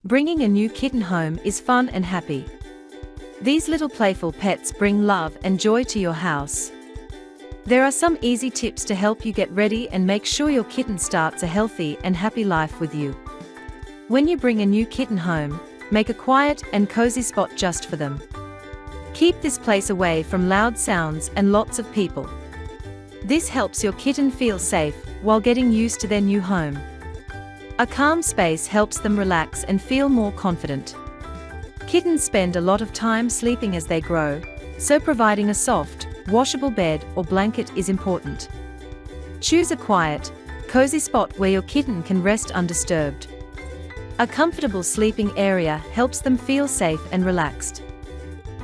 Bringing a new kitten home is fun and happy. These little playful pets bring love and joy to your house. There are some easy tips to help you get ready and make sure your kitten starts a healthy and happy life with you. When you bring a new kitten home, make a quiet and cozy spot just for them. Keep this place away from loud sounds and lots of people. This helps your kitten feel safe while getting used to their new home. A calm space helps them relax and feel more confident. Kittens spend a lot of time sleeping as they grow, so providing a soft, washable bed or blanket is important. Choose a quiet, cozy spot where your kitten can rest undisturbed. A comfortable sleeping area helps them feel safe and relaxed.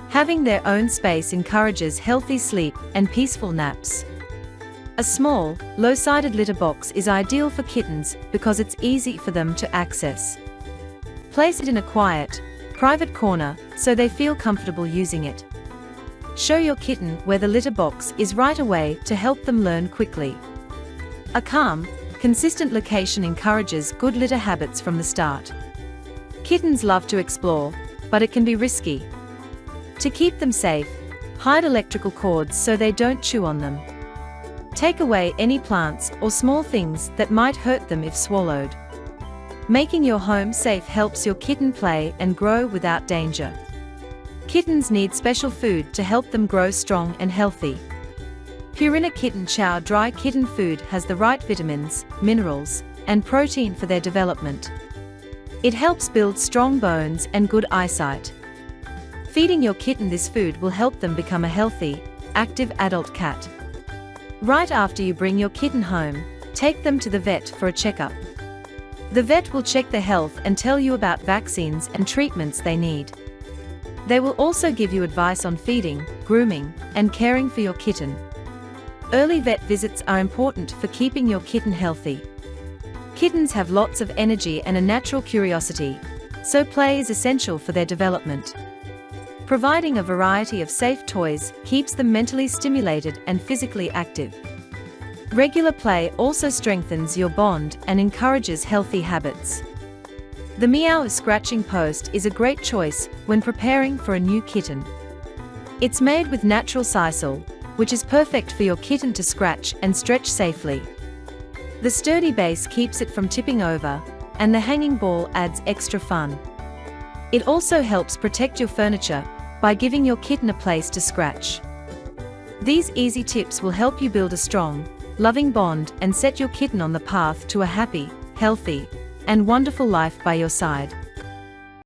Having their own space encourages healthy sleep and peaceful naps. A small, low-sided litter box is ideal for kittens because it's easy for them to access. Place it in a quiet, private corner so they feel comfortable using it. Show your kitten where the litter box is right away to help them learn quickly. A calm, consistent location encourages good litter habits from the start. Kittens love to explore, but it can be risky. To keep them safe, hide electrical cords so they don't chew on them. Take away any plants or small things that might hurt them if swallowed. Making your home safe helps your kitten play and grow without danger. Kittens need special food to help them grow strong and healthy. Purina Kitten Chow dry kitten food has the right vitamins, minerals, and protein for their development. It helps build strong bones and good eyesight. Feeding your kitten this food will help them become a healthy, active adult cat. Right after you bring your kitten home, take them to the vet for a checkup. The vet will check their health and tell you about vaccines and treatments they need. They will also give you advice on feeding, grooming, and caring for your kitten. Early vet visits are important for keeping your kitten healthy. Kittens have lots of energy and a natural curiosity, so play is essential for their development. Providing a variety of safe toys keeps them mentally stimulated and physically active. Regular play also strengthens your bond and encourages healthy habits. The Meow Scratching Post is a great choice when preparing for a new kitten. It's made with natural sisal, which is perfect for your kitten to scratch and stretch safely. The sturdy base keeps it from tipping over, and the hanging ball adds extra fun. It also helps protect your furniture by giving your kitten a place to scratch. These easy tips will help you build a strong, loving bond and set your kitten on the path to a happy, healthy, and wonderful life by your side.